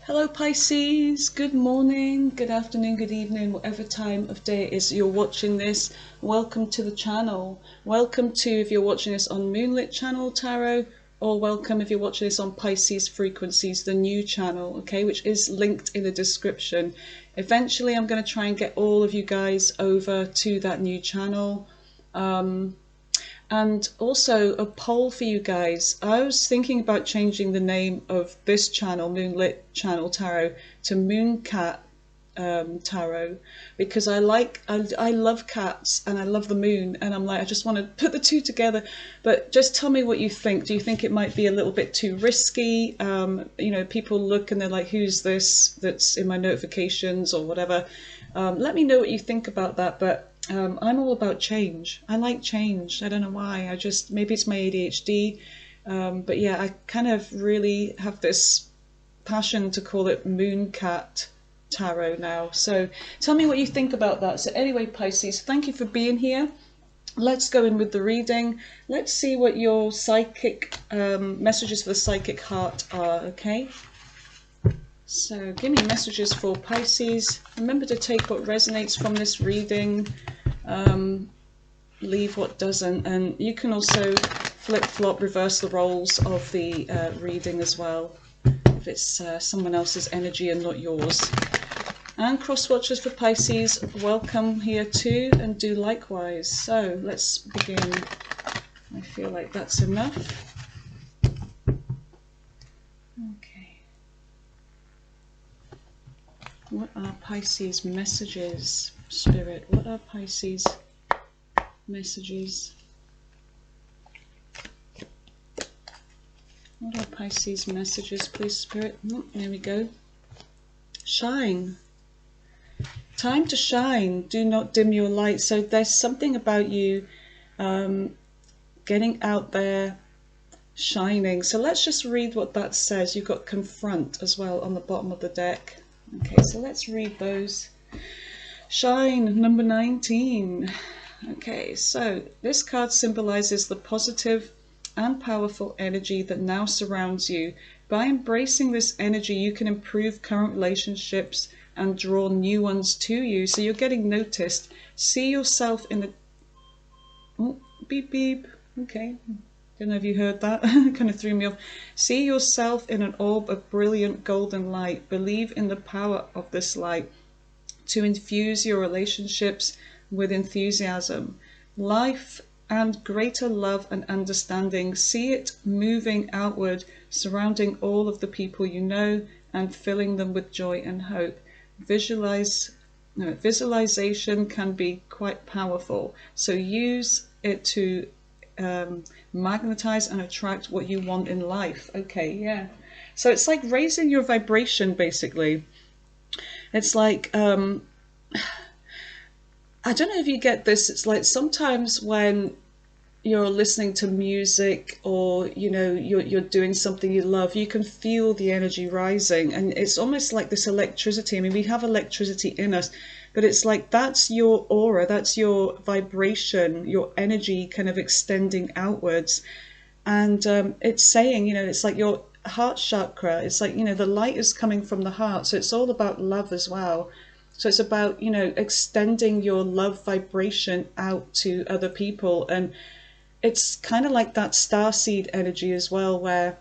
Hello Pisces, good morning, good afternoon, good evening, whatever time of day it is you're watching this. Welcome to the channel. Welcome to if you're watching this on Moonlit Channel Tarot, or welcome if you're watching this on Pisces Frequencies, the new channel, okay, which is linked in the description. Eventually I'm going to try and get all of you guys over to that new channel. And also a poll for you guys. I was thinking about changing the name of this channel, Moonlit Channel Tarot, to Mooncat Tarot, because I love cats and I love the moon, and I'm like, I just want to put the two together. But just tell me what you think. Do you think it might be a little bit too risky? You know, people look and they're like, who's this that's in my notifications or whatever? Let me know what you think about that. But I'm all about change. I like change. I don't know why. Maybe it's my ADHD. But yeah, I kind of really have this passion to call it Mooncat Tarot now. So tell me what you think about that. So anyway, Pisces, thank you for being here. Let's go in with the reading. Let's see what your psychic messages for the psychic heart are, okay? So give me messages for Pisces. Remember to take what resonates from this reading. Leave what doesn't, and you can also flip-flop, reverse the roles of the reading as well if it's someone else's energy and not yours. And cross-watchers for Pisces, welcome here too, and do likewise. So let's begin. I feel like that's enough. Okay. What are Pisces messages? Spirit, what are Pisces messages? What are Pisces messages, please, Spirit? Oh, there we go. Shine. Time to shine. Do not dim your light. So there's something about you getting out there, shining. So let's just read what that says. You've got confront as well on the bottom of the deck. Okay, so let's read those. Shine, number 19. Okay, so this card symbolizes the positive and powerful energy that now surrounds you. By embracing this energy, you can improve current relationships and draw new ones to you. So you're getting noticed. See yourself in the... Oh, beep, beep. Okay. Don't know if you heard that. Kind of threw me off. See yourself in an orb of brilliant golden light. Believe in the power of this light to infuse your relationships with enthusiasm, life, and greater love and understanding. See it moving outward, surrounding all of the people you know and filling them with joy and hope. Visualization can be quite powerful, so use it to magnetize and attract what you want in life. Okay, yeah. So it's like raising your vibration, basically. It's like, I don't know if you get this, it's like sometimes when you're listening to music or, you know, you're doing something you love, you can feel the energy rising, and it's almost like this electricity. I mean, we have electricity in us, but it's like that's your aura, that's your vibration, your energy kind of extending outwards. And it's saying, you know, it's like your heart chakra, it's like, you know, the light is coming from the heart, so it's all about love as well. So it's about, you know, extending your love vibration out to other people. And it's kind of like that starseed energy as well, where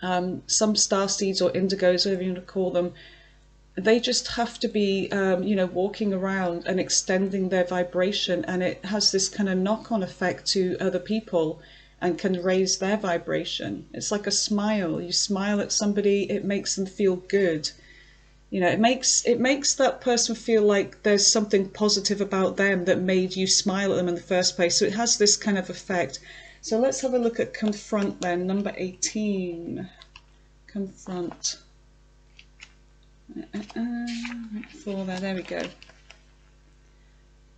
some starseeds or indigos, whatever you want to call them, they just have to be, you know, walking around and extending their vibration, and it has this kind of knock-on effect to other people and can raise their vibration. It's like a smile. You smile at somebody, it makes them feel good. You know, it makes that person feel like there's something positive about them that made you smile at them in the first place. So it has this kind of effect. So let's have a look at confront then, number 18. Confront. There we go.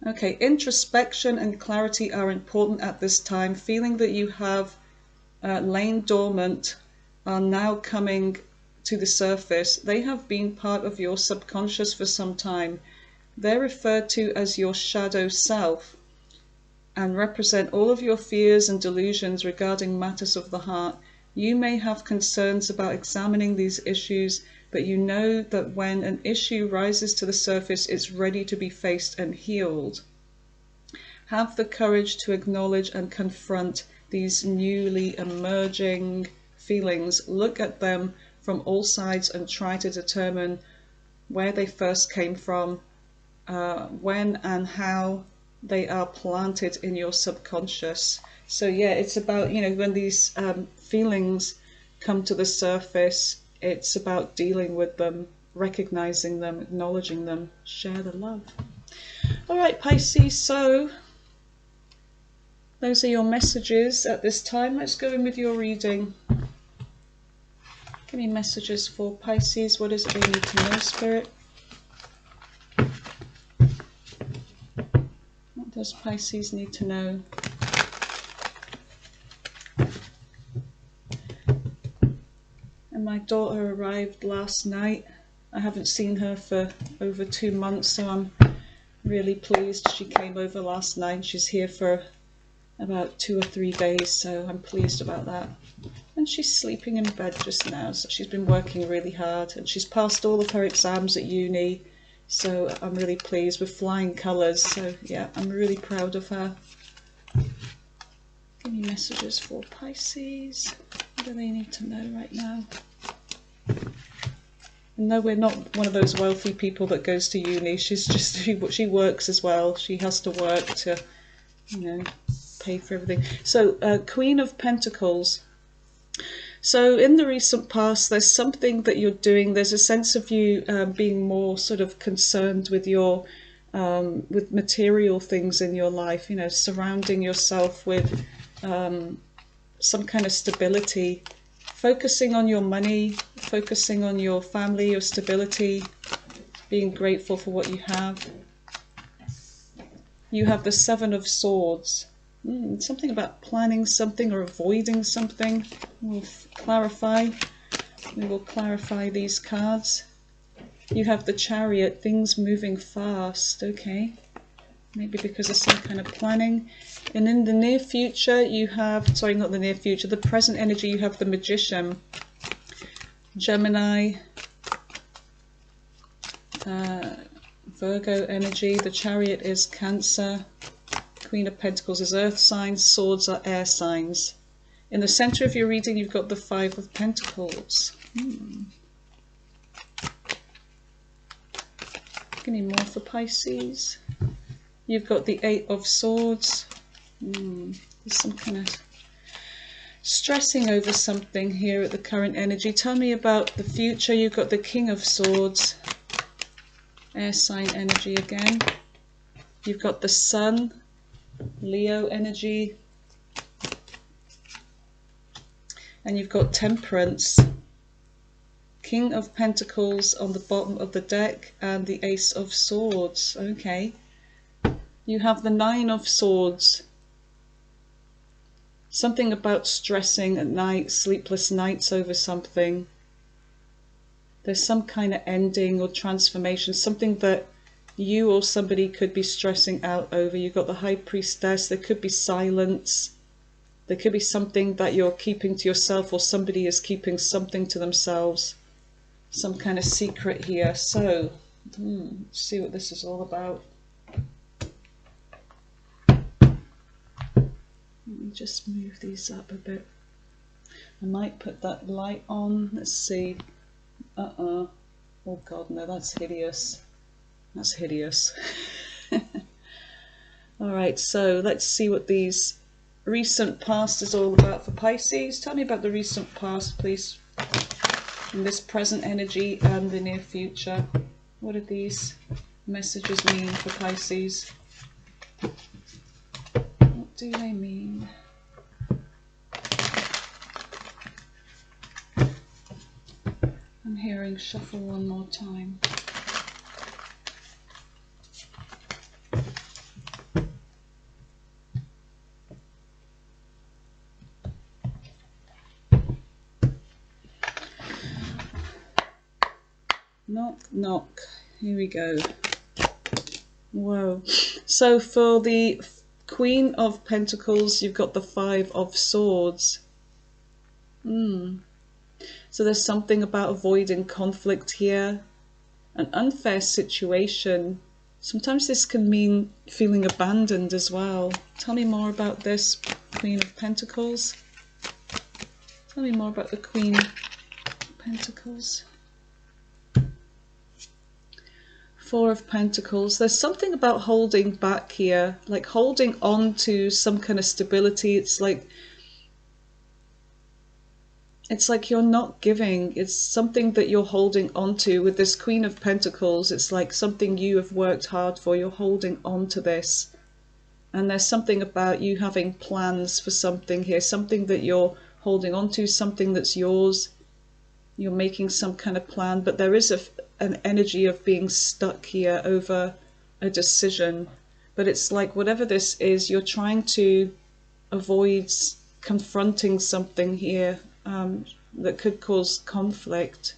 Okay, introspection and clarity are important at this time. Feeling that you have lain dormant are now coming to the surface. They have been part of your subconscious for some time. They're referred to as your shadow self and represent all of your fears and delusions regarding matters of the heart. You may have concerns about examining these issues, but you know that when an issue rises to the surface, it's ready to be faced and healed. Have the courage to acknowledge and confront these newly emerging feelings. Look at them from all sides and try to determine where they first came from, when and how they are planted in your subconscious. So yeah, it's about, when these feelings come to the surface, it's about dealing with them, recognizing them, acknowledging them, share the love. All right, Pisces, so those are your messages at this time. Let's go in with your reading. Give me messages for Pisces. What is it they need to know, Spirit? What does Pisces need to know? And my daughter arrived last night. I haven't seen her for over 2 months, so I'm really pleased she came over last night. She's here for about 2 or 3 days, so I'm pleased about that. And she's sleeping in bed just now, so she's been working really hard, and she's passed all of her exams at uni, so I'm really pleased with flying colours. So yeah, I'm really proud of her. Give me messages for Pisces. What do they need to know right now? No, we're not one of those wealthy people that goes to uni. She works as well. She has to work to, pay for everything. So, Queen of Pentacles. So in the recent past, there's something that you're doing. There's a sense of you being more sort of concerned with your with material things in your life. Surrounding yourself with some kind of stability, focusing on your money, focusing on your family, your stability, being grateful for what you have. You have the Seven of Swords. Something about planning something or avoiding something. We'll clarify. We will clarify these cards. You have the Chariot, things moving fast. Okay. Maybe because of some kind of planning. And in the near future, you have, sorry, not the near future, the present energy, you have the Magician, Gemini, Virgo energy. The Chariot is Cancer. Queen of Pentacles is earth signs, swords are air signs. In the center of your reading, you've got the Five of Pentacles. Give me more for Pisces. You've got the Eight of Swords. There's some kind of stressing over something here at the current energy. Tell me about the future. You've got the King of Swords. Air sign energy again. You've got the Sun. Leo energy. And you've got Temperance. King of Pentacles on the bottom of the deck and the Ace of Swords. Okay. You have the Nine of Swords. Something about stressing at night, sleepless nights over something. There's some kind of ending or transformation, something that you or somebody could be stressing out over. You've got the High Priestess. There could be silence. There could be something that you're keeping to yourself, or somebody is keeping something to themselves. Some kind of secret here. So, let's see what this is all about. Let me just move these up a bit. I might put that light on. Let's see. Oh God, no, that's hideous. That's hideous. Alright, so let's see what these recent past is all about for Pisces. Tell me about the recent past, please. And this present energy and the near future. What do these messages mean for Pisces? What do they mean? I'm hearing shuffle one more time. Knock, knock. Here we go. Whoa. So for the Queen of Pentacles, you've got the Five of Swords. So there's something about avoiding conflict here, an unfair situation. Sometimes this can mean feeling abandoned as well. Tell me more about this, Queen of Pentacles. Tell me more about the Queen of Pentacles. Four of Pentacles. There's something about holding back here, like holding on to some kind of stability. It's like you're not giving. It's something that you're holding on to. With this Queen of Pentacles, it's like something you have worked hard for. You're holding on to this. And there's something about you having plans for something here, something that you're holding on to, something that's yours. You're making some kind of plan, but there is an energy of being stuck here over a decision. But it's like whatever this is, you're trying to avoid confronting something here that could cause conflict.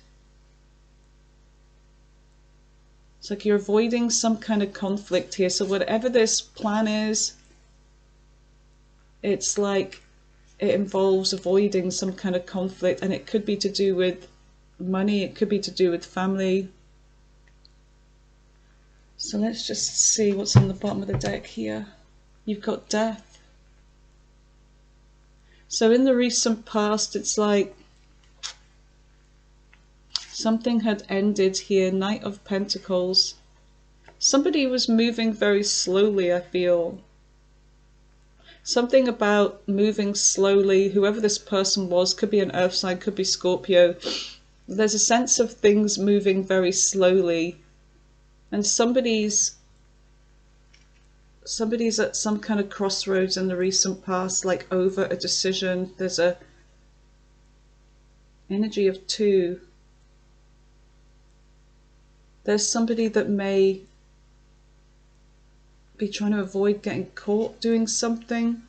It's like you're avoiding some kind of conflict here. So whatever this plan is, it's like it involves avoiding some kind of conflict, and it could be to do with money, it could be to do with family. So let's just see what's on the bottom of the deck here. You've got death. So in the recent past, it's like something had ended here. Knight of Pentacles. Somebody was moving very slowly, I feel. Something about moving slowly. Whoever this person was, could be an earth sign, could be Scorpio. There's a sense of things moving very slowly. And somebody's at some kind of crossroads in the recent past, like over a decision. There's a energy of 2. There's somebody that may be trying to avoid getting caught doing something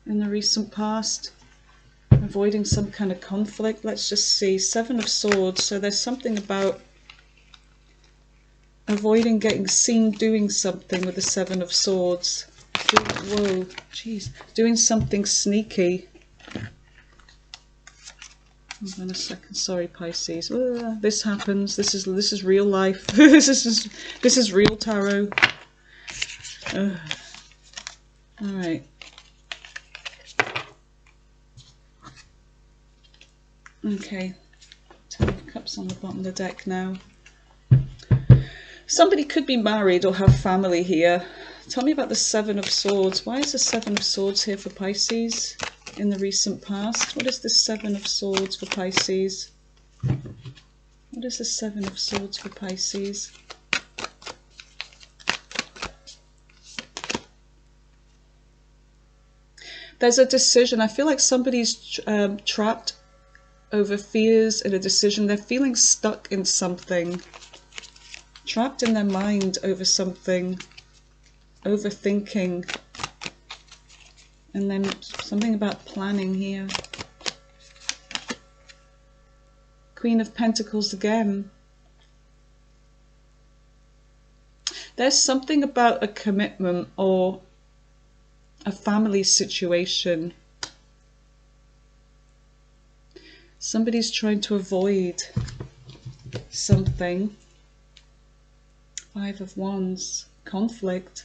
in the recent past, avoiding some kind of conflict. Let's just see. 7 of Swords. So there's something about avoiding getting seen doing something with the 7 of Swords. Whoa, jeez. Doing something sneaky. Hold on a second. Sorry, Pisces. This happens. This is real life. this is real tarot. All right. Okay. 10 of Cups on the bottom of the deck now. Somebody could be married or have family here. Tell me about the 7 of Swords. Why is the 7 of Swords here for Pisces in the recent past? What is the 7 of Swords for Pisces? What is the 7 of Swords for Pisces? There's a decision. I feel like somebody's trapped over fears in a decision. They're feeling stuck in something. Trapped in their mind over something. Overthinking. And then something about planning here. Queen of Pentacles again. There's something about a commitment or a family situation. Somebody's trying to avoid something. 5 of Wands. Conflict.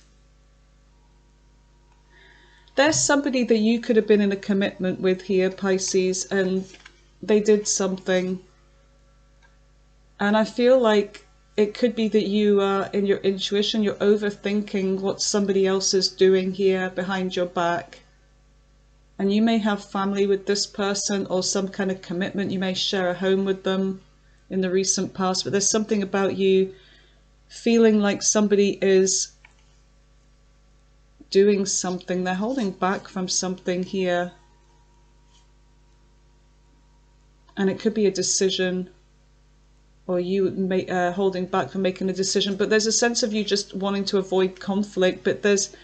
There's somebody that you could have been in a commitment with here, Pisces, and they did something. And I feel like it could be that you are in your intuition, you're overthinking what somebody else is doing here behind your back. And you may have family with this person or some kind of commitment. You may share a home with them in the recent past, but there's something about you feeling like somebody is doing something. They're holding back from something here. And it could be a decision, or you may holding back from making a decision, but there's a sense of you just wanting to avoid conflict, but there's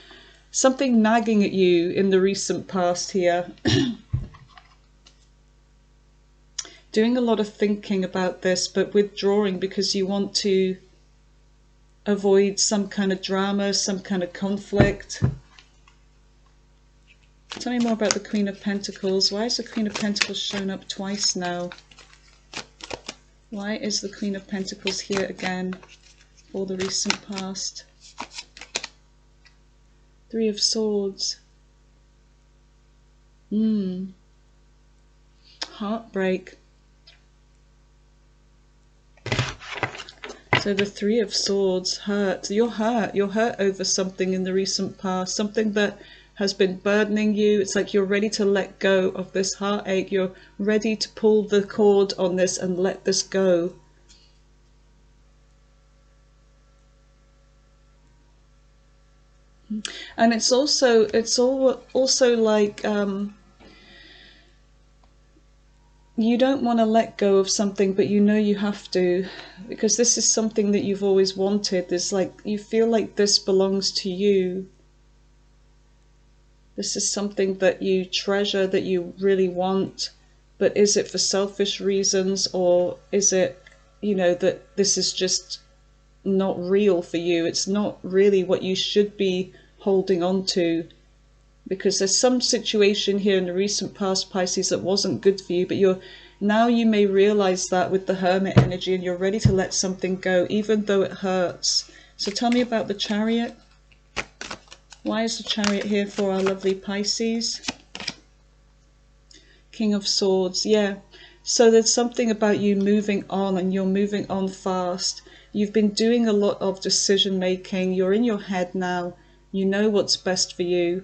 something nagging at you in the recent past here. Doing a lot of thinking about this, but withdrawing because you want to avoid some kind of drama, some kind of conflict. Tell me more about the Queen of Pentacles. Why is the Queen of Pentacles shown up twice now? Why is the Queen of Pentacles here again for the recent past? Three of Swords. Heartbreak. So the Three of Swords, hurt. You're hurt. You're hurt over something in the recent past. Something that has been burdening you. It's like you're ready to let go of this heartache. You're ready to pull the cord on this and let this go. And it's also like you don't want to let go of something, but you know you have to, because this is something that you've always wanted. There's like, you feel like this belongs to you. This is something that you treasure, that you really want, but is it for selfish reasons, or is it, you know, that this is just not real for you? It's not really what you should be holding on to, because there's some situation here in the recent past, Pisces, that wasn't good for you, but now you may realize that with the Hermit energy, and you're ready to let something go, even though it hurts. So tell me about the Chariot. Why is the Chariot here for our lovely Pisces? King of Swords, yeah. So there's something about you moving on, and you're moving on fast. You've been doing a lot of decision making. You're in your head now. You know what's best for you.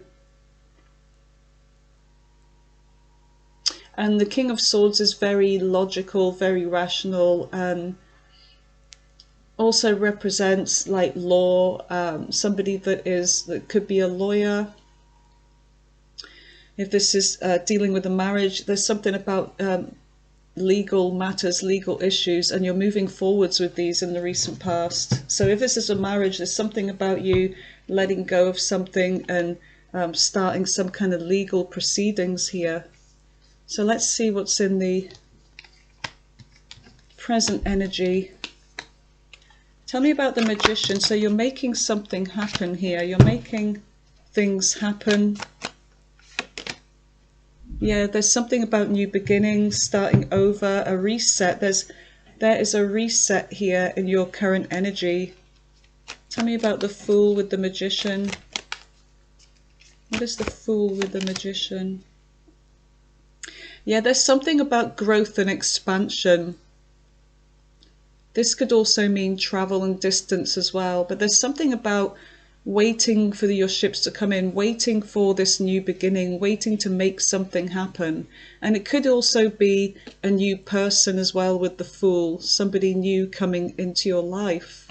And the King of Swords is very logical, very rational, and also represents like law, somebody that could be a lawyer. If this is dealing with a marriage, there's something about legal matters, legal issues, and you're moving forwards with these in the recent past. So if this is a marriage, there's something about you letting go of something and starting some kind of legal proceedings here. So let's see what's in the present energy. Tell me about the Magician. So you're making something happen here. You're making things happen. Yeah, there's something about new beginnings, starting over, a reset. There is a reset here in your current energy. Tell me about the Fool with the Magician. What is the Fool with the Magician? Yeah, there's something about growth and expansion. This could also mean travel and distance as well, but there's something about waiting for your ships to come in, waiting for this new beginning, waiting to make something happen. And it could also be a new person as well with the Fool, somebody new coming into your life.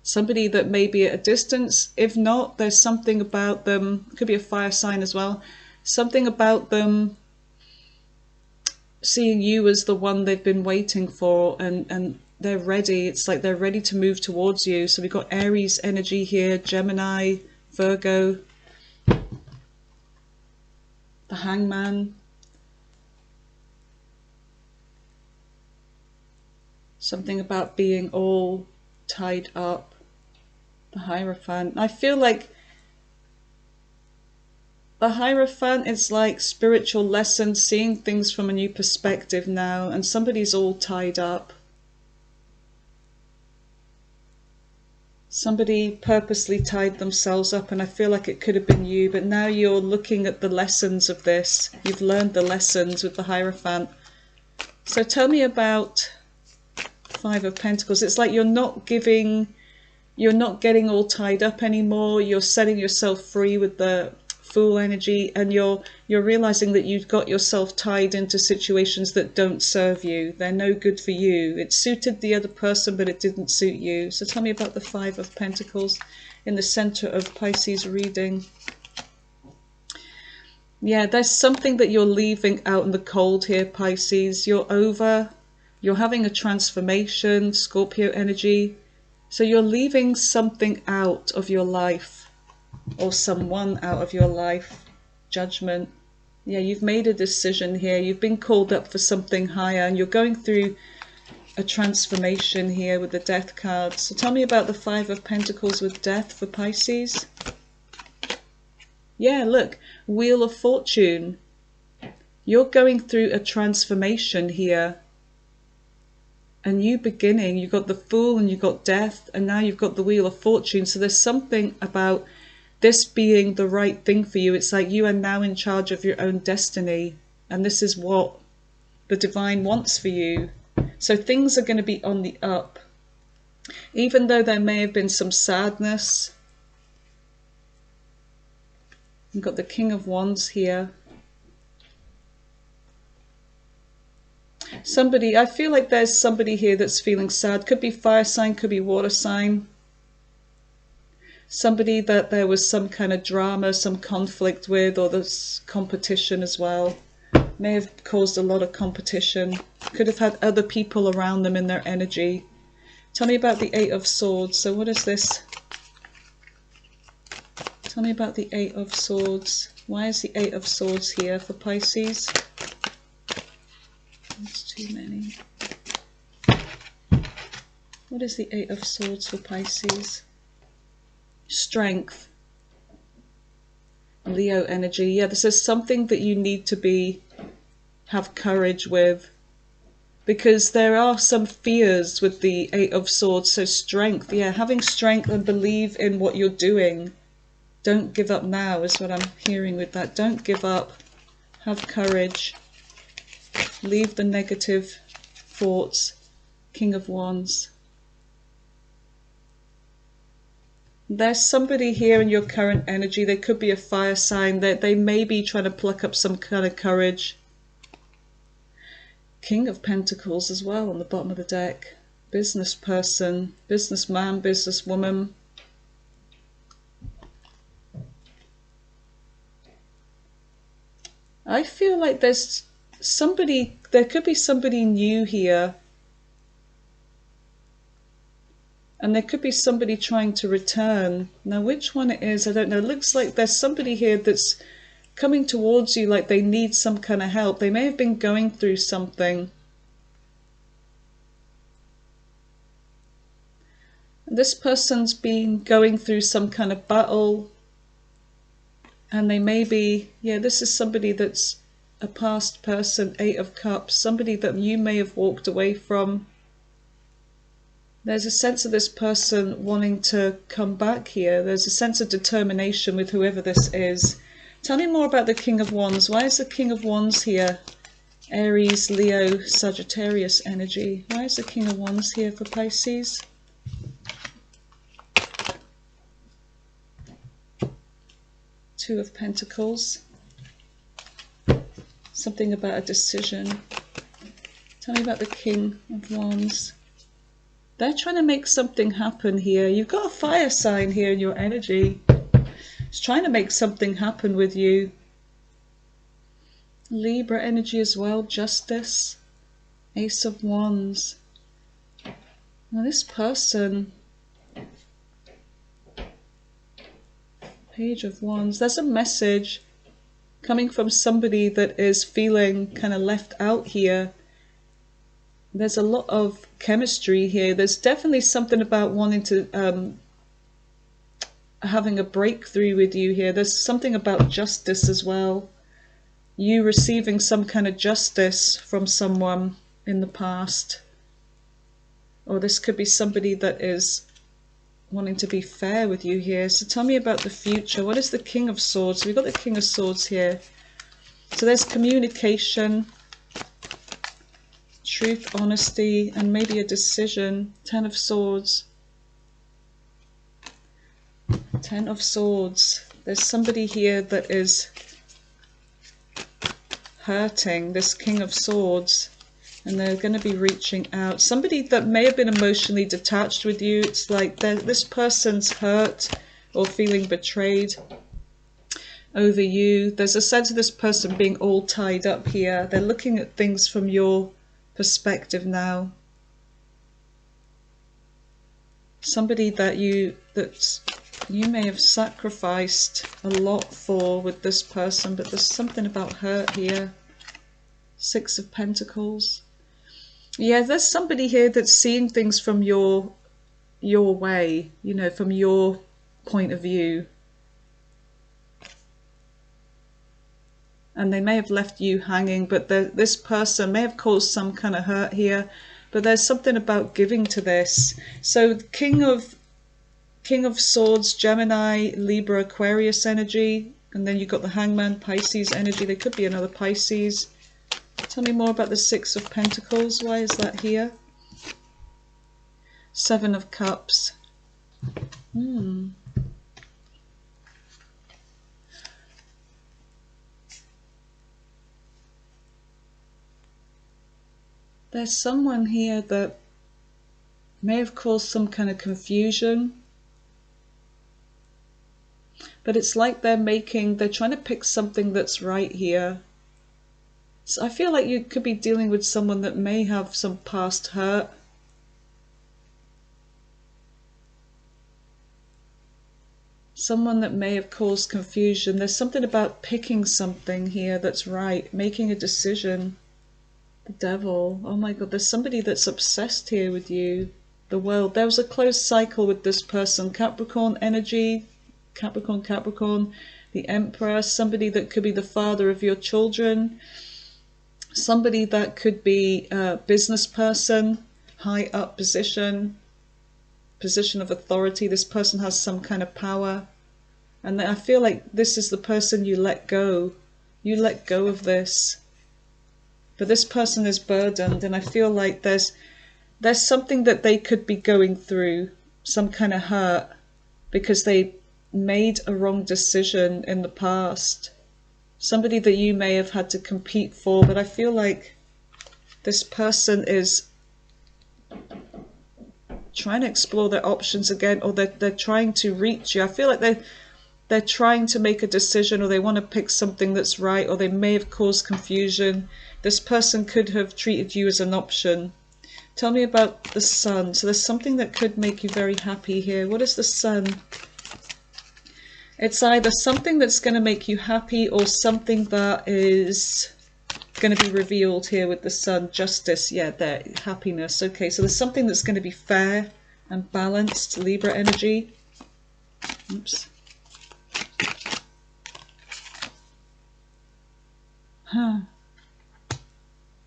Somebody that may be at a distance. If not, there's something about them, could be a fire sign as well, something about them seeing you as the one they've been waiting for, and they're ready. It's like they're ready to move towards you. So we've got Aries energy here, Gemini, Virgo, the Hangman. Something about being all tied up. The Hierophant. I feel like the Hierophant is like spiritual lessons, seeing things from a new perspective now, and somebody's all tied up. Somebody purposely tied themselves up, and I feel like it could have been you, but now you're looking at the lessons of this. You've learned the lessons with the Hierophant. So tell me about Five of Pentacles. It's like you're not getting all tied up anymore. You're setting yourself free with the Fool energy, and you're realizing that you've got yourself tied into situations that don't serve you. They're no good for you. It suited the other person, but it didn't suit you. So tell me about the Five of Pentacles in the center of Pisces reading. Yeah, there's something that you're leaving out in the cold here, Pisces. You're having a transformation, Scorpio energy. So you're leaving something out of your life, or someone out of your life. Judgment. Yeah, you've made a decision here. You've been called up for something higher, and you're going through a transformation here with the Death card. So tell me about the Five of Pentacles with Death for Pisces. Yeah, look, Wheel of Fortune. You're going through a transformation here. A new beginning. You've got the Fool and you've got Death, and now you've got the Wheel of Fortune. So there's something about this being the right thing for you. It's like you are now in charge of your own destiny, and this is what the divine wants for you. So things are going to be on the up. Even though there may have been some sadness. You've got the King of Wands here. Somebody, I feel like there's somebody here that's feeling sad. Could be fire sign, could be water sign. Somebody that there was some kind of drama, some conflict with, or there's competition as well. May have caused a lot of competition. Could have had other people around them in their energy. Tell me about the Eight of Swords. So what is this? Tell me about the Eight of Swords. Why is the Eight of Swords here for Pisces? That's too many. What is the Eight of Swords for Pisces? Strength. Leo energy. Yeah, this is something that you need to have courage with. Because there are some fears with the Eight of Swords. So strength. Yeah, having strength and believe in what you're doing. Don't give up now is what I'm hearing with that. Don't give up. Have courage. Leave the negative thoughts. King of Wands. There's somebody here in your current energy. They could be a fire sign. They may be trying to pluck up some kind of courage. King of Pentacles as well on the bottom of the deck. Business person, businessman, businesswoman. I feel like there's somebody, there could be somebody new here. And there could be somebody trying to return. Now, which one it is, I don't know. It looks like there's somebody here that's coming towards you like they need some kind of help. They may have been going through something. This person's been going through some kind of battle. And they may be, yeah, this is somebody that's a past person, Eight of Cups. Somebody that you may have walked away from. There's a sense of this person wanting to come back here. There's a sense of determination with whoever this is. Tell me more about the King of Wands. Why is the King of Wands here? Aries, Leo, Sagittarius energy. Why is the King of Wands here for Pisces? Two of Pentacles. Something about a decision. Tell me about the King of Wands. They're trying to make something happen here. You've got a fire sign here in your energy. It's trying to make something happen with you. Libra energy as well. Justice. Ace of Wands. Now this person... Page of Wands. There's a message coming from somebody that is feeling kind of left out here. There's a lot of chemistry here. There's definitely something about wanting to having a breakthrough with you here. There's something about justice as well. You receiving some kind of justice from someone in the past. Or this could be somebody that is wanting to be fair with you here. So tell me about the future. What is the King of Swords? We've got the King of Swords here. So there's communication, truth, honesty, and maybe a decision. Ten of Swords. Ten of Swords. There's somebody here that is hurting, this King of Swords, and they're going to be reaching out. Somebody that may have been emotionally detached with you. It's like this person's hurt or feeling betrayed over you. There's a sense of this person being all tied up here. They're looking at things from your perspective now. Somebody that you may have sacrificed a lot for with this person, but there's something about hurt here. Six of Pentacles. Yeah, there's somebody here that's seeing things from your way, you know, from your point of view. and they may have left you hanging, but this person may have caused some kind of hurt here, but there's something about giving to this. So King of Swords, Gemini, Libra, Aquarius energy, and then you've got the Hangman, Pisces energy. There could be another Pisces. Tell me more about the Six of Pentacles. Why is that here? Seven of Cups. There's someone here that may have caused some kind of confusion. But it's like they're trying to pick something that's right here. So I feel like you could be dealing with someone that may have some past hurt. Someone that may have caused confusion. There's something about picking something here that's right, making a decision. The Devil. Oh my God, there's somebody that's obsessed here with you. The World. There was a closed cycle with this person. Capricorn energy. Capricorn. The Emperor. Somebody that could be the father of your children. Somebody that could be a business person. High up position of authority. This person has some kind of power, and I feel like this is the person you let go. You let go of this, but this person is burdened, and I feel like there's something that they could be going through, some kind of hurt, because they made a wrong decision in the past. Somebody that you may have had to compete for, but I feel like this person is trying to explore their options again, or they're trying to reach you. I feel like they're trying to make a decision, or they want to pick something that's right, or they may have caused confusion. This person could have treated you as an option. Tell me about the Sun. So there's something that could make you very happy here. What is the Sun? It's either something that's going to make you happy, or something that is going to be revealed here with the Sun. Justice, yeah, there, happiness. Okay, so there's something that's going to be fair and balanced. Libra energy. Oops.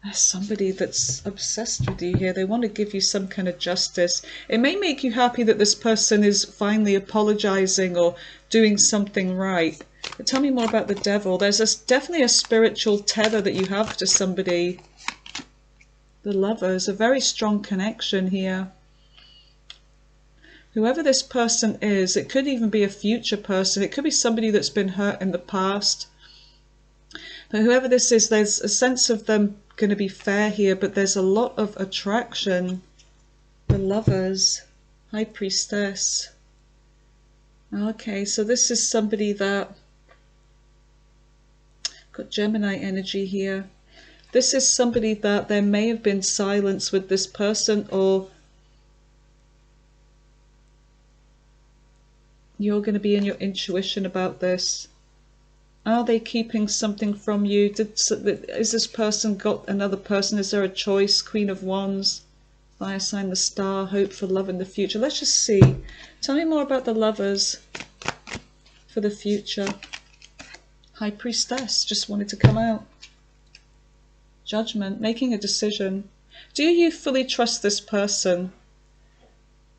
There's somebody that's obsessed with you here. They want to give you some kind of justice. It may make you happy that this person is finally apologizing or doing something right. But tell me more about the Devil. There's definitely a spiritual tether that you have to somebody. The Lovers, a very strong connection here. Whoever this person is, it could even be a future person. It could be somebody that's been hurt in the past. But whoever this is, there's a sense of them going to be fair here, but there's a lot of attraction. The Lovers, High Priestess. Okay, so this is somebody that got Gemini energy here. This is somebody that there may have been silence with this person, or you're going to be in your intuition about this. Are they keeping something from you? Is this person got another person? Is there a choice? Queen of Wands, fire sign, the Star, hope for love in the future. Let's just see. Tell me more about the Lovers for the future. High Priestess, just wanted to come out. Judgment, making a decision. Do you fully trust this person?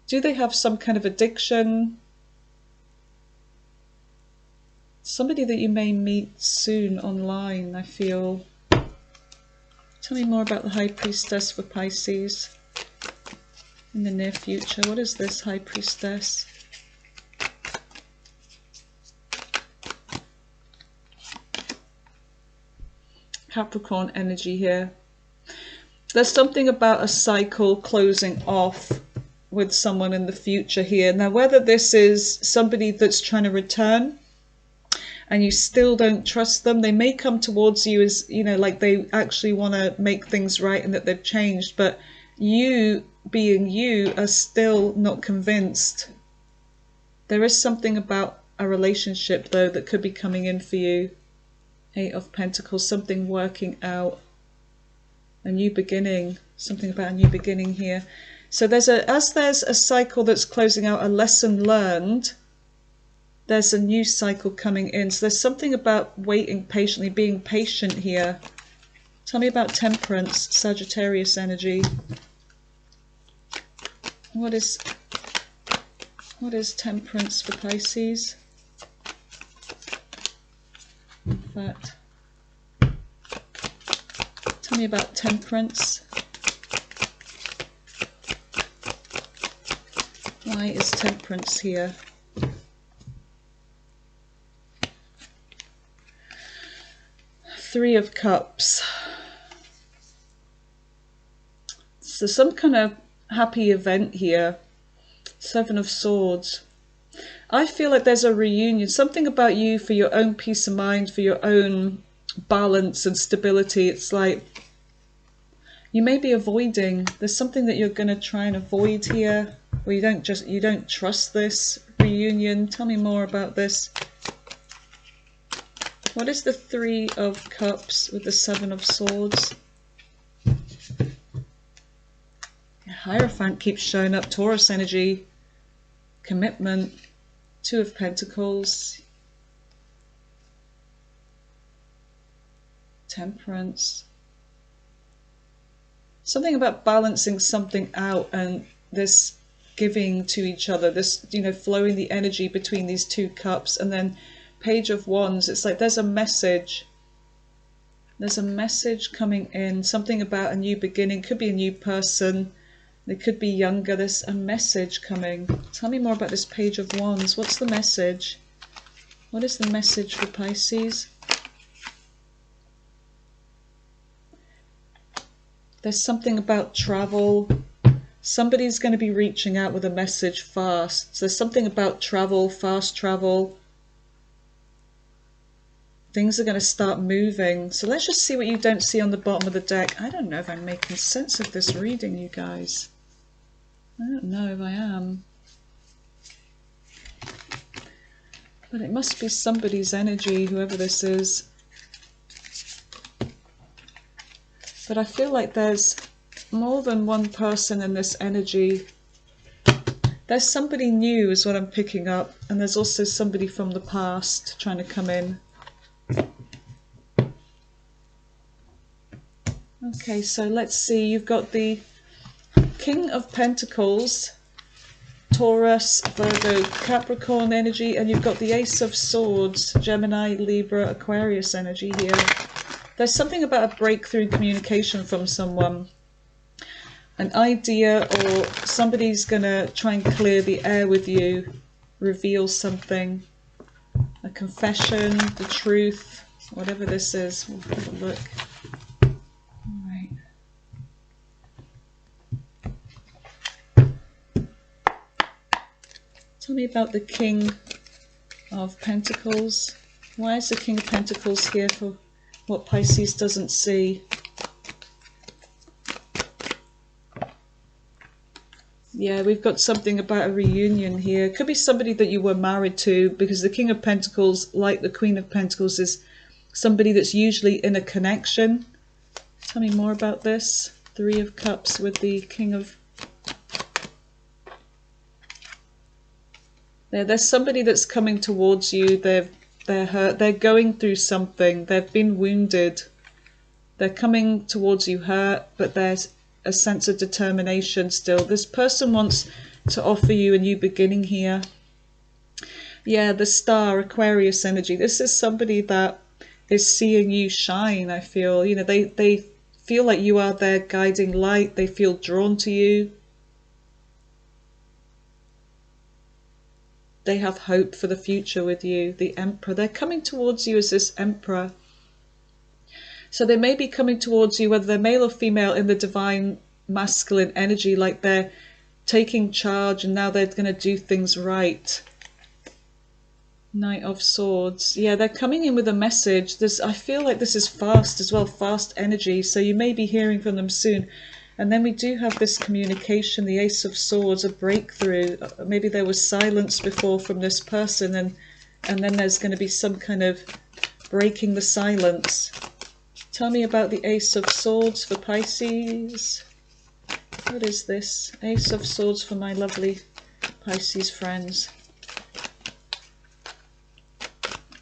Do they have some kind of addiction? Somebody that you may meet soon online, I feel. Tell me more about the High Priestess for Pisces in the near future. What is this High Priestess? Capricorn energy here. There's something about a cycle closing off with someone in the future here. Now, whether this is somebody that's trying to return and you still don't trust them, they may come towards you as, you know, like they actually want to make things right and that they've changed, but you, being you, are still not convinced. There is something about a relationship, though, that could be coming in for you. Eight of Pentacles, something working out. A new beginning, something about a new beginning here. So there's a cycle that's closing out, a lesson learned. there's a new cycle coming in. So there's something about waiting patiently, being patient here. Tell me about Temperance, Sagittarius energy. What is Temperance for Pisces? In fact, tell me about Temperance. Why is Temperance here? Three of Cups. So some kind of happy event here. Seven of Swords. I feel like there's a reunion, something about you for your own peace of mind, for your own balance and stability. It's like you may be avoiding, there's something that you're going to try and avoid here, or you don't trust this reunion. Tell me more about this. What is the Three of Cups with the Seven of Swords? Hierophant keeps showing up. Taurus energy, commitment. Two of Pentacles, Temperance. Something about balancing something out and this giving to each other, this, you know, flowing the energy between these two cups. And then Page of Wands, it's like there's a message. There's a message coming in, something about a new beginning. Could be a new person. They could be younger. There's a message coming. Tell me more about this Page of Wands. What's the message? What is the message for Pisces? There's something about travel. Somebody's going to be reaching out with a message fast. So there's something about travel, fast travel. Things are going to start moving. So let's just see what you don't see on the bottom of the deck. I don't know if I'm making sense of this reading, you guys. I don't know if I am. But it must be somebody's energy, whoever this is. But I feel like there's more than one person in this energy. There's somebody new is what I'm picking up. And there's also somebody from the past trying to come in. Okay, so let's see. You've got the King of Pentacles, Taurus, Virgo, Capricorn energy, and you've got the Ace of Swords, Gemini, Libra, Aquarius energy here. There's something about a breakthrough communication from someone. An idea, or somebody's going to try and clear the air with you, reveal something. A confession, the truth, whatever this is. We'll have a look. Tell me about the King of Pentacles. Why is the King of Pentacles here for what Pisces doesn't see? Yeah, we've got something about a reunion here. It could be somebody that you were married to, because the King of Pentacles, like the Queen of Pentacles, is somebody that's usually in a connection. Tell me more about this. Three of Cups with the King of... There's somebody that's coming towards you. They're hurt. They're going through something. They've been wounded. They're coming towards you hurt, but there's a sense of determination still. This person wants to offer you a new beginning here. Yeah, the Star, Aquarius energy. This is somebody that is seeing you shine, I feel. You know, they feel like you are their guiding light. They feel drawn to you. They have hope for the future with you. The Emperor, they're coming towards you as this Emperor. So they may be coming towards you, whether they're male or female, in the divine masculine energy, like they're taking charge and now they're going to do things right. Knight of Swords. Yeah, they're coming in with a message. I feel like this is fast as well, fast energy. So you may be hearing from them soon. And then we do have this communication, the Ace of Swords, a breakthrough. Maybe there was silence before from this person, and then there's going to be some kind of breaking the silence. Tell me about the Ace of Swords for Pisces. What is this? Ace of Swords for my lovely Pisces friends.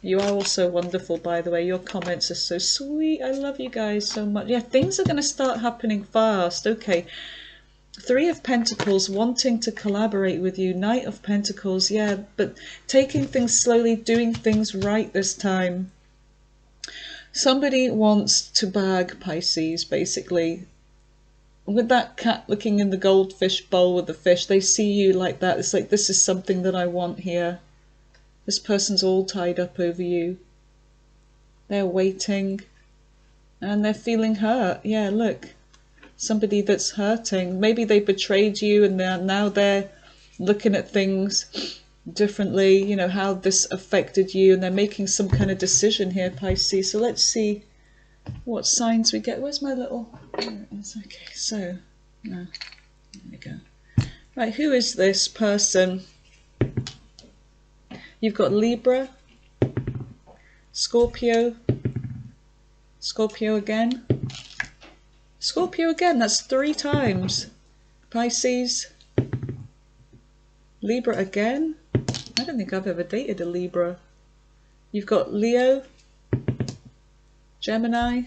You are also wonderful, by the way. Your comments are so sweet. I love you guys so much. Yeah, things are going to start happening fast. Okay. Three of Pentacles, wanting to collaborate with you. Knight of Pentacles, yeah, but taking things slowly, doing things right this time. Somebody wants to bag Pisces, basically. With that cat looking in the goldfish bowl with the fish, they see you like that. It's like, this is something that I want here. This person's all tied up over you. They're waiting. And they're feeling hurt. Yeah, look. Somebody that's hurting. Maybe they betrayed you and now they're looking at things differently. You know, how this affected you. And they're making some kind of decision here, Pisces. So let's see what signs we get. Where's my little... There it is. Okay, so... No. There we go. Right, who is this person? You've got Libra, Scorpio, Scorpio again, Scorpio again, that's 3 times. Pisces, Libra again. I don't think I've ever dated a Libra. You've got Leo, Gemini,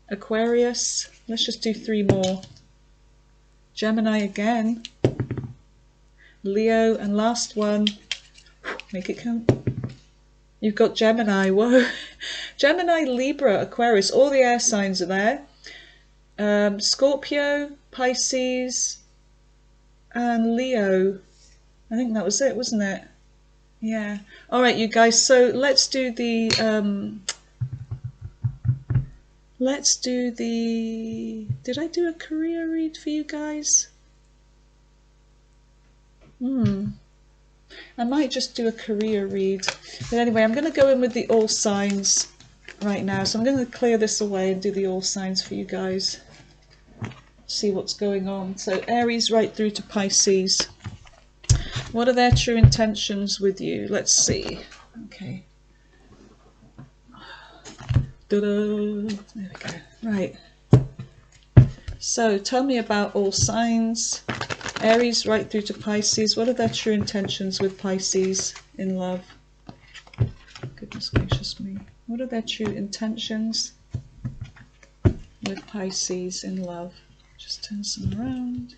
Aquarius. Let's just do 3 more. Gemini again, Leo, and last one, make it count. You've got Gemini, whoa. Gemini, Libra, Aquarius, all the air signs are there. Scorpio, Pisces, and Leo. I think that was it, wasn't it? Yeah. All right, you guys, so let's do the, did I do a career read for you guys? I might just do a career read. But anyway, I'm going to go in with the all signs right now. So I'm going to clear this away and do the all signs for you guys. See what's going on. So Aries right through to Pisces. What are their true intentions with you? Let's see. Okay. There we go. Right. So tell me about all signs. Aries right through to Pisces. What are their true intentions with Pisces in love? Goodness gracious me. What are their true intentions with Pisces in love? Just turn some around.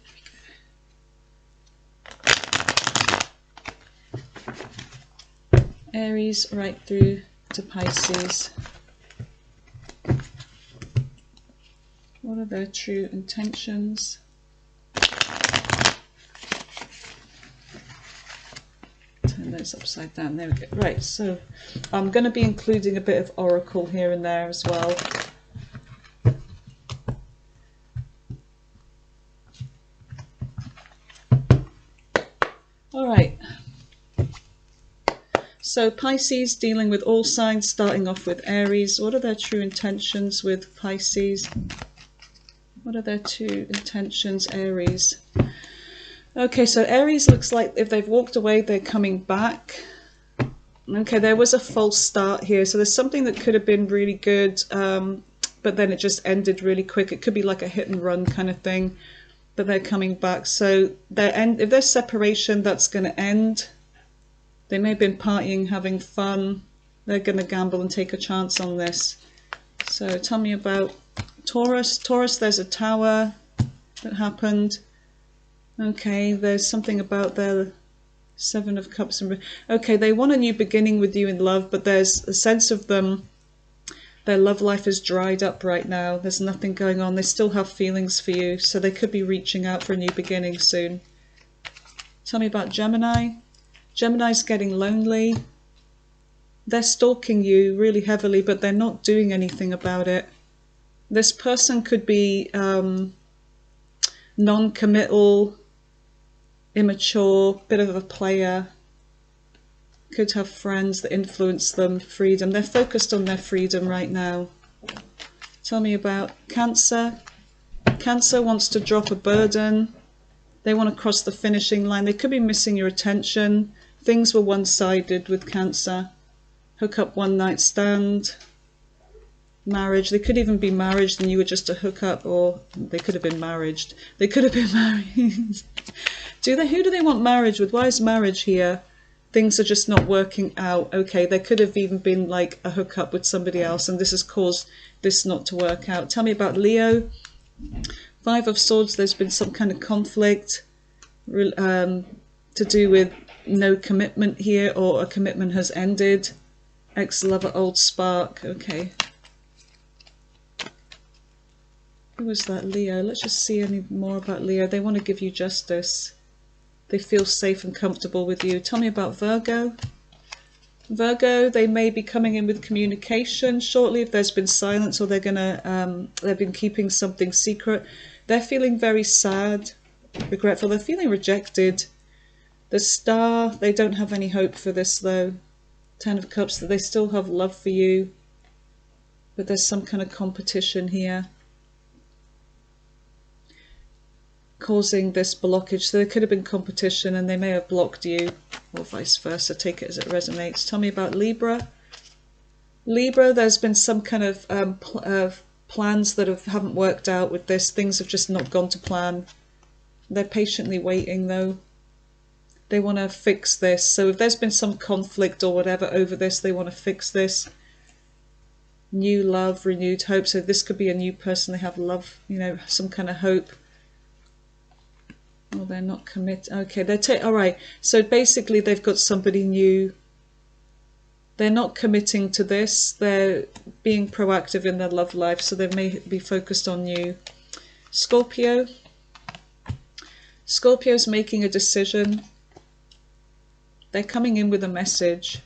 Aries right through to Pisces. What are their true intentions? Turn those upside down. There we go. Right, so I'm going to be including a bit of oracle here and there as well. All right. So Pisces dealing with all signs, starting off with Aries. What are their true intentions with Pisces? What are their true intentions, Aries? Okay, so Aries looks like if they've walked away, they're coming back. Okay, there was a false start here. So there's something that could have been really good, but then it just ended really quick. It could be like a hit and run kind of thing, but they're coming back. So if there's separation, that's going to end. They may have been partying, having fun. They're going to gamble and take a chance on this. So tell me about Taurus. Taurus, there's a tower that happened. Okay, there's something about their 7 of Cups. Okay, they want a new beginning with you in love, but there's a sense of them. Their love life is dried up right now. There's nothing going on. They still have feelings for you, so they could be reaching out for a new beginning soon. Tell me about Gemini. Gemini's getting lonely. They're stalking you really heavily, but they're not doing anything about it. This person could be non-committal, immature, bit of a player, could have friends that influence them, freedom. They're focused on their freedom right now. Tell me about Cancer. Cancer wants to drop a burden. They want to cross the finishing line. They could be missing your attention. Things were one-sided with Cancer. Hook up, one night stand. Marriage. They could even be married and you were just a hookup, or they could have been married. They could have been married. Who do they want marriage with? Why is marriage here? things are just not working out. Okay, there could have even been like a hookup with somebody else, and this has caused this not to work out. Tell me about Leo. Five of Swords, there's been some kind of conflict to do with no commitment here, or a commitment has ended. Ex-lover, old spark. Okay. Who was that? Leo. Let's just see any more about Leo. They want to give you justice. They feel safe and comfortable with you. Tell me about Virgo. Virgo, they may be coming in with communication shortly if there's been silence, or they've been keeping something secret. They're feeling very sad, regretful. They're feeling rejected. The Star, they don't have any hope for this though. Ten of Cups, that they still have love for you, but there's some kind of competition here causing this blockage. So there could have been competition and they may have blocked you, or vice versa. Take it as it resonates. Tell me about Libra. Libra, there's been some kind of plans that haven't worked out with this. Things have just not gone to plan. They're patiently waiting though. They want to fix this. So if there's been some conflict or whatever over this, they want to fix this. New love, renewed hope. So this could be a new person. They have love, you know, some kind of hope. Oh, they're not committed. Okay, all right. So basically, they've got somebody new. They're not committing to this. They're being proactive in their love life, so they may be focused on you. Scorpio. Scorpio's making a decision. They're coming in with a message.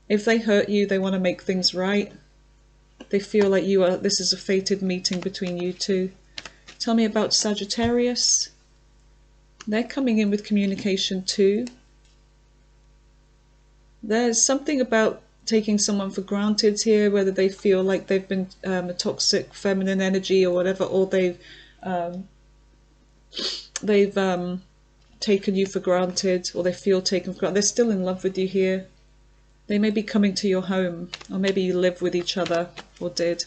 If they hurt you, they want to make things right. They feel like this is a fated meeting between you two. Tell me about Sagittarius. They're coming in with communication too. There's something about taking someone for granted here, whether they feel like they've been a toxic feminine energy or whatever, or they've taken you for granted, or they feel taken for granted. They're still in love with you here. They may be coming to your home, or maybe you live with each other, or did.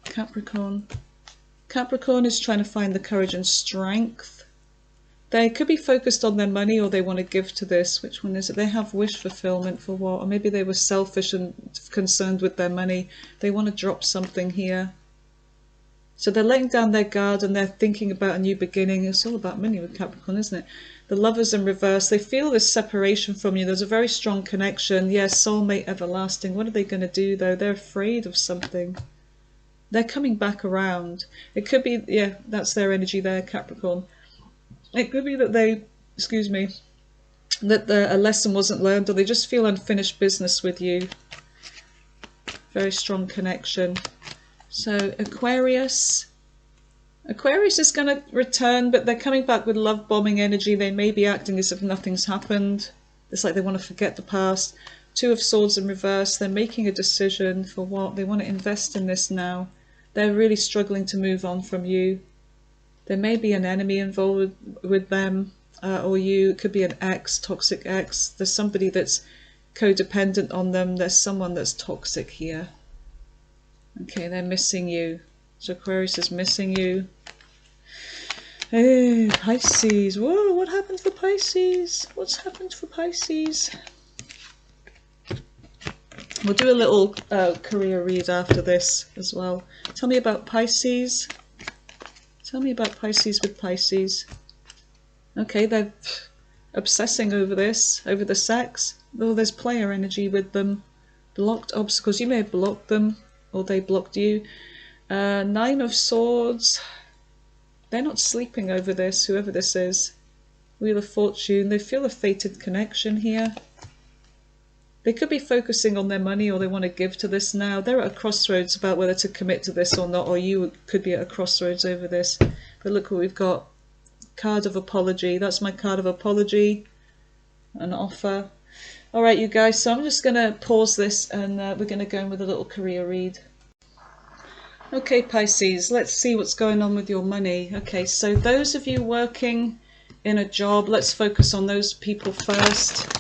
Capricorn. Capricorn is trying to find the courage and strength. They could be focused on their money, or they want to give to this. Which one is it? They have wish fulfillment for what? Or maybe they were selfish and concerned with their money. They want to drop something here. So they're letting down their guard and they're thinking about a new beginning. It's all about money with Capricorn, isn't it? The Lovers in reverse. They feel this separation from you. There's a very strong connection. Yes, soulmate everlasting. What are they going to do though? They're afraid of something. They're coming back around. It could be, yeah, that's their energy there, Capricorn. It could be that that a lesson wasn't learned, or they just feel unfinished business with you. Very strong connection. So Aquarius. Aquarius is going to return, but they're coming back with love bombing energy. They may be acting as if nothing's happened. It's like they want to forget the past. Two of Swords in reverse. They're making a decision for what? They want to invest in this now. They're really struggling to move on from you. There may be an enemy involved with them or you. It could be an ex, toxic ex. There's somebody that's codependent on them. There's someone that's toxic here. Okay, they're missing you. So Aquarius is missing you. Hey, Pisces. Whoa, what happened for Pisces? What's happened for Pisces? We'll do a little career read after this as well. Tell me about Pisces. Tell me about Pisces with Pisces. Okay, they're obsessing over this, over the sex. Oh, there's player energy with them. Blocked obstacles. You may have blocked them, or they blocked you. Nine of Swords. They're not sleeping over this, whoever this is. Wheel of Fortune. They feel a fated connection here. They could be focusing on their money, or they want to give to this now. They're at a crossroads about whether to commit to this or not, or you could be at a crossroads over this. But look what we've got. Card of apology. That's my card of apology. An offer. All right, you guys. So I'm just going to pause this and we're going to go in with a little career read. Okay, Pisces. Let's see what's going on with your money. Okay, so those of you working in a job, let's focus on those people first.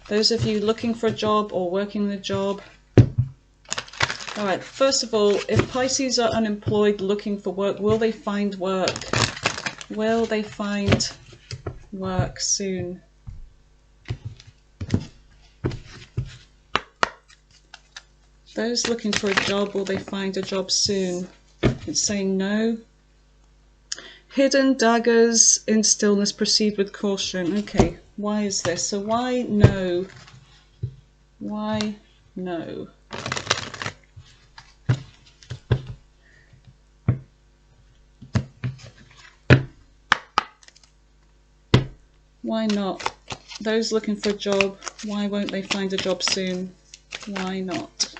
Those of you looking for a job or working in a job. All right, first of all, if Pisces are unemployed looking for work, will they find work? Will they find work soon? Those looking for a job, will they find a job soon? It's saying no. Hidden daggers in stillness, proceed with caution. Okay, why is this? So why no? Why no? Why not? Those looking for a job, why won't they find a job soon? Why not?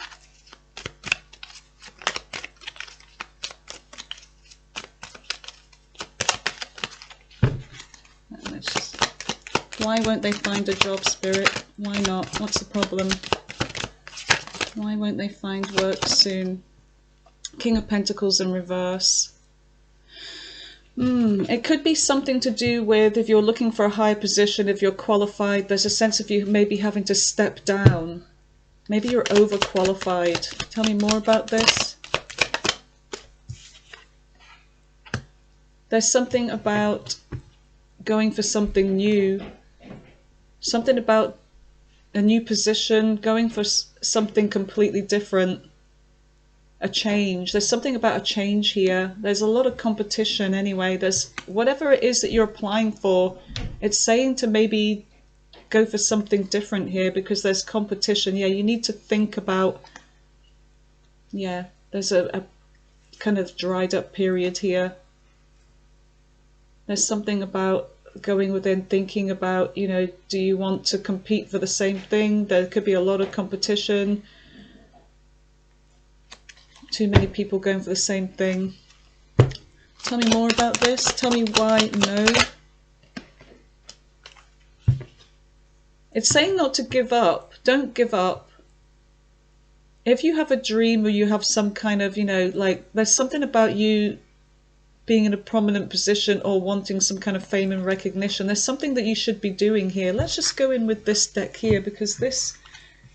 Why won't they find a job, Spirit? Why not? What's the problem? Why won't they find work soon? King of Pentacles in reverse. It could be something to do with, if you're looking for a higher position, if you're qualified, there's a sense of you maybe having to step down. Maybe you're overqualified. Tell me more about this. There's something about going for something new. Something about a new position, going for something completely different. A change. There's something about a change here. There's a lot of competition anyway. There's whatever it is that you're applying for, it's saying to maybe go for something different here because there's competition. Yeah, you need to think about, yeah, there's a kind of dried up period here. There's something about going within, thinking about, you know, do you want to compete for the same thing? There could be a lot of competition. Too many people going for the same thing. Tell me more about this. Tell me why no. It's saying not to give up. Don't give up. If you have a dream or you have some kind of, you know, like there's something about you being in a prominent position or wanting some kind of fame and recognition, there's something that you should be doing here. Let's just go in with this deck here because this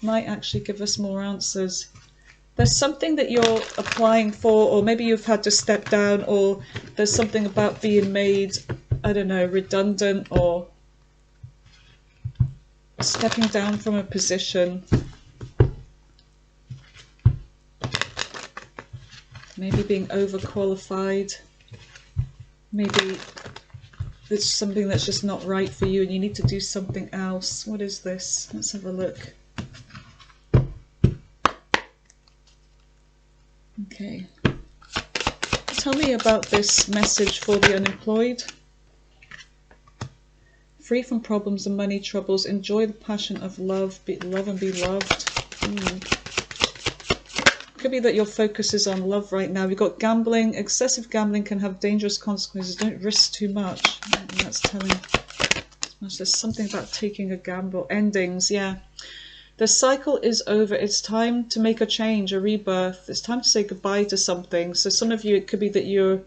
might actually give us more answers. There's something that you're applying for, or maybe you've had to step down, or there's something about being made, I don't know, redundant, or stepping down from a position. Maybe being overqualified. Maybe it's something that's just not right for you and you need to do something else. What is this? Let's have a look. Okay. Tell me about this message for the unemployed. Free from problems and money troubles. Enjoy the passion of love. Love and be loved. Could be that your focus is on love right now. You've got gambling. Excessive gambling can have dangerous consequences. Don't risk too much. That's telling. There's something about taking a gamble. Endings, yeah. The cycle is over. It's time to make a change, a rebirth. It's time to say goodbye to something. So some of you, it could be that you're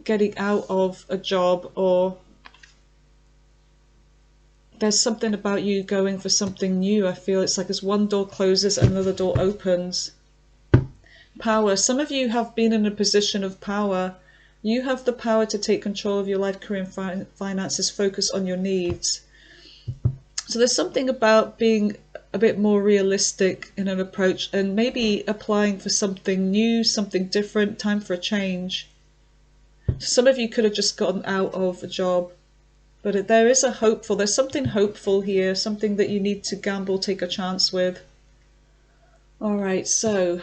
getting out of a job, or there's something about you going for something new. I feel it's like as one door closes, another door opens. Power. Some of you have been in a position of power. You have the power to take control of your life, career, and finances. Focus on your needs. So there's something about being a bit more realistic in an approach and maybe applying for something new, something different, time for a change. Some of you could have just gotten out of a job, but there is there's something hopeful here, something that you need to gamble, take a chance with. All right, so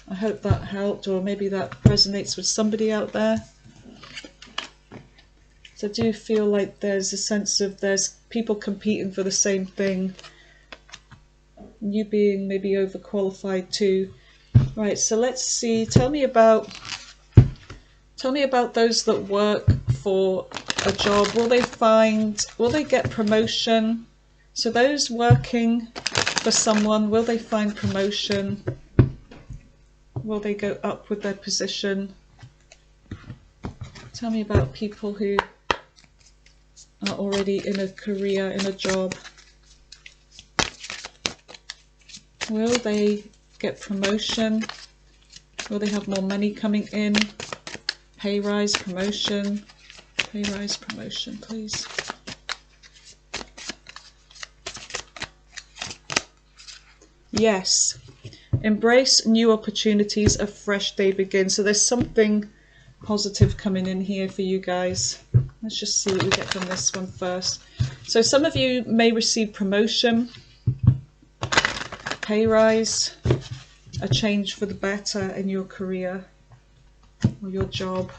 I hope that helped, or maybe that resonates with somebody out there. So I do feel like there's a sense of there's people competing for the same thing. You being maybe overqualified too. Right, so let's see. Tell me about those that work for a job. Will they get promotion? So those working for someone, will they find promotion? Will they go up with their position? Tell me about people who are already in a career, in a job. Will they get promotion? Will they have more money coming in? Pay rise, promotion? Pay rise, promotion, please. Yes. Embrace new opportunities, a fresh day begins. So there's something positive coming in here for you guys. Let's just see what we get from this one first. So some of you may receive promotion, pay rise, a change for the better in your career or your job.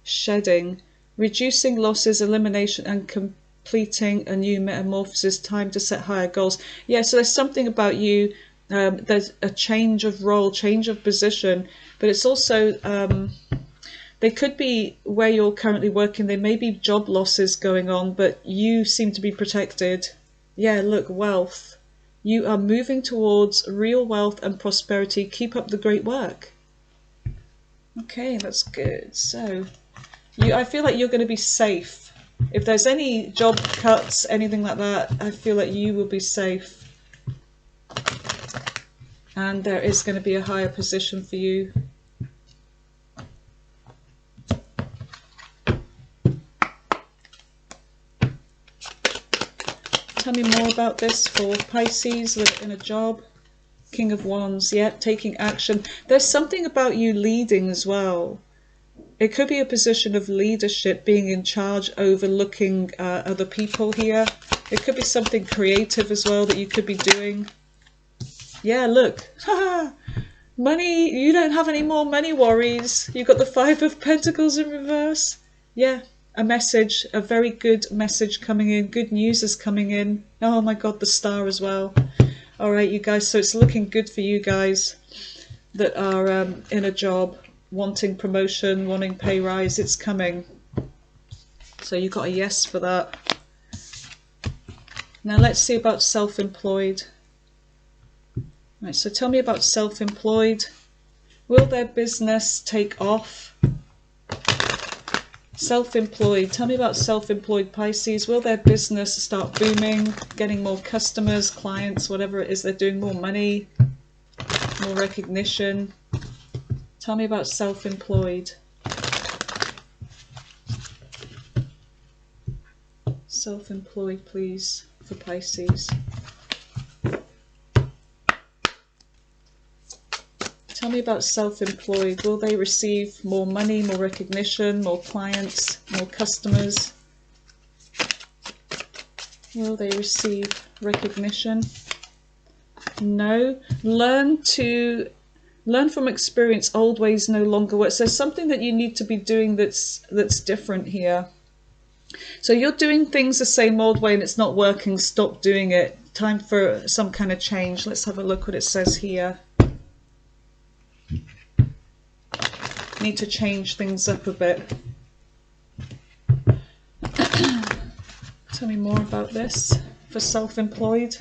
Shedding, reducing losses, elimination and completing a new metamorphosis, time to set higher goals. Yeah, so there's something about you, there's a change of role, change of position, but it's also, they could be where you're currently working, there may be job losses going on, but you seem to be protected. Yeah, look, wealth. You are moving towards real wealth and prosperity. Keep up the great work. Okay, that's good. So, I feel like you're going to be safe. If there's any job cuts, anything like that, I feel like you will be safe. And there is going to be a higher position for you. Tell me more about this for Pisces that are in a job. King of Wands, yeah, taking action. There's something about you leading as well. It could be a position of leadership, being in charge, overlooking other people here. It could be something creative as well that you could be doing. Yeah, look. Money, you don't have any more money worries. You've got the Five of Pentacles in reverse. Yeah, a message, a very good message coming in. Good news is coming in. Oh my God, the Star as well. All right, you guys, so it's looking good for you guys that are in a job, wanting promotion, wanting pay rise. It's coming. So you got a yes for that. Now let's see about self-employed. Right, so tell me about self-employed. Will their business take off? Self-employed. Tell me about self-employed Pisces. Will their business start booming, getting more customers, clients, whatever it is they're doing, more money, more recognition? Tell me about self-employed. Self-employed, please, for Pisces. Tell me about self-employed. Will they receive more money, more recognition, more clients, more customers? Will they receive recognition? No. Learn from experience. Old ways no longer work. So there's something that you need to be doing that's different here. So you're doing things the same old way and it's not working. Stop doing it. Time for some kind of change. Let's have a look what it says here. Need to change things up a bit. Tell me more about this for self-employed.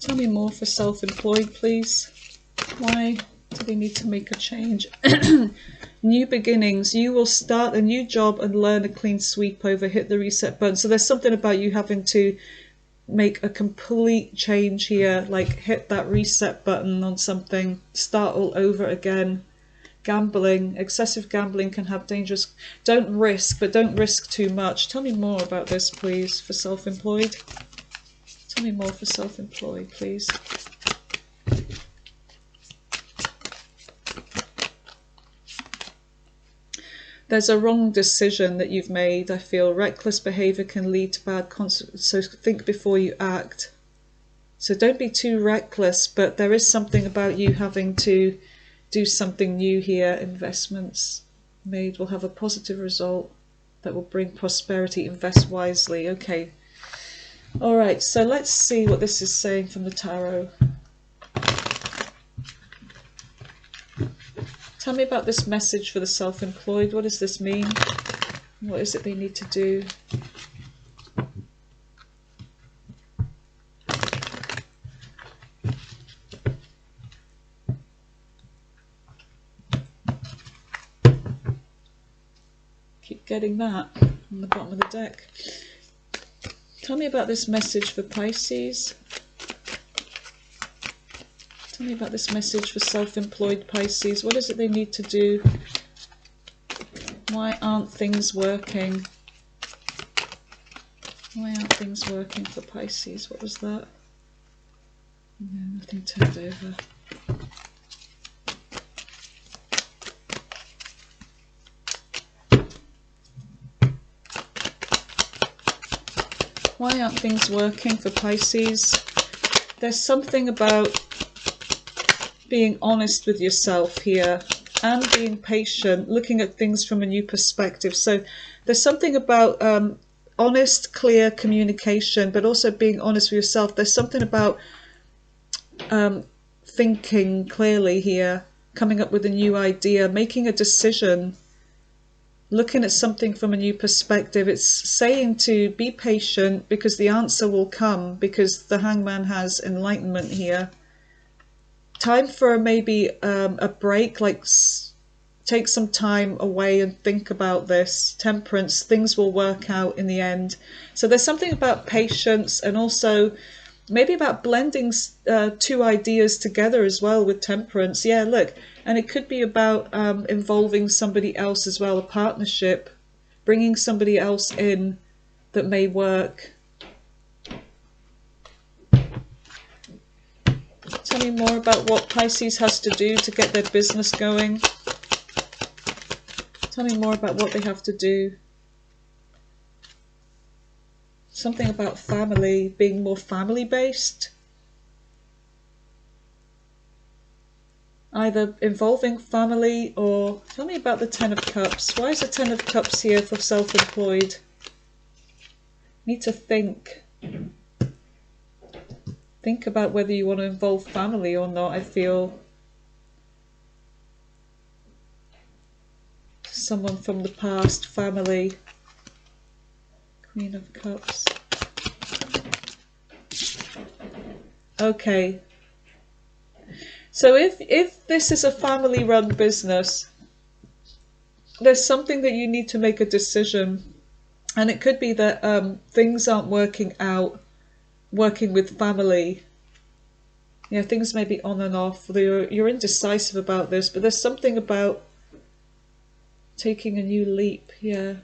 Tell me more for self-employed, please. Why do they need to make a change? New beginnings. You will start a new job and learn a clean sweep over. Hit the reset button. So there's something about you having to make a complete change here, like hit that reset button on something, start all over again. Gambling, excessive gambling can have dangerous, don't risk, but don't risk too much. Tell me more about this, please, for self-employed. Tell me more for self-employed, please. There's a wrong decision that you've made, I feel. Reckless behaviour can lead to bad consequences, so think before you act. So don't be too reckless, but there is something about you having to do something new here. Investments made will have a positive result that will bring prosperity. Invest wisely. Okay. All right, so let's see what this is saying from the tarot. Tell me about this message for the self-employed. What does this mean? What is it they need to do? Keep getting that on the bottom of the deck. Tell me about this message for Pisces. Tell me about this message for self-employed Pisces. What is it they need to do? Why aren't things working? Why aren't things working for Pisces? What was that? No, nothing turned over. Why aren't things working for Pisces? There's something about being honest with yourself here and being patient, looking at things from a new perspective. So there's something about honest, clear communication, but also being honest with yourself. There's something about thinking clearly here, coming up with a new idea, making a decision, looking at something from a new perspective. It's saying to be patient because the answer will come, because the Hangman has enlightenment here. Time for maybe a break, like take some time away and think about this. Temperance, things will work out in the end. So there's something about patience, and also maybe about blending two ideas together as well with Temperance. Yeah, look, and it could be about involving somebody else as well, a partnership, bringing somebody else in that may work. Tell me more about what Pisces has to do to get their business going. Tell me more about what they have to do. Something about family, being more family-based. Either involving family or... Tell me about the Ten of Cups. Why is the Ten of Cups here for self-employed? Need to think. Think about whether you want to involve family or not, I feel. Someone from the past, family. Queen of Cups. Okay. So if this is a family-run business, there's something that you need to make a decision. And it could be that things aren't working out, working with family. Yeah, things may be on and off. You're indecisive about this, but there's something about taking a new leap. Yeah.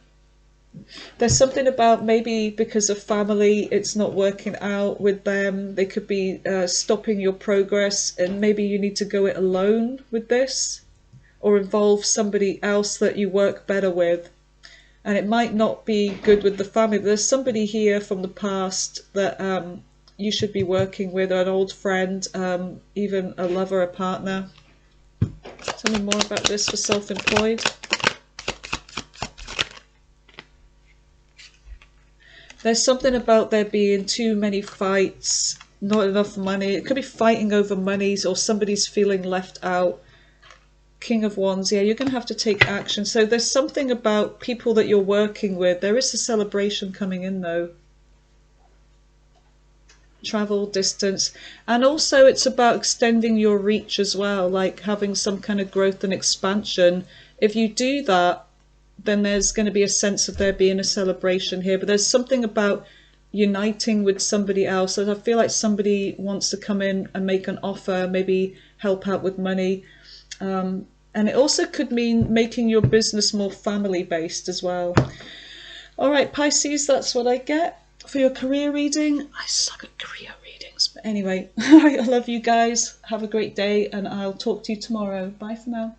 There's something about maybe because of family, it's not working out with them. They could be stopping your progress, and maybe you need to go it alone with this, or involve somebody else that you work better with. And it might not be good with the family. There's somebody here from the past that you should be working with, or an old friend, even a lover, a partner. Tell me more about this for self-employed. There's something about there being too many fights, not enough money. It could be fighting over monies, or somebody's feeling left out. King of Wands, yeah, you're going to have to take action. So there's something about people that you're working with. There is a celebration coming in though. Travel, distance, and also it's about extending your reach as well, like having some kind of growth and expansion. If you do that, then there's going to be a sense of there being a celebration here. But there's something about uniting with somebody else. So I feel like somebody wants to come in and make an offer, maybe help out with money. And it also could mean making your business more family-based as well. All right, Pisces, that's what I get for your career reading. I suck at career readings. But anyway, I love you guys. Have a great day, and I'll talk to you tomorrow. Bye for now.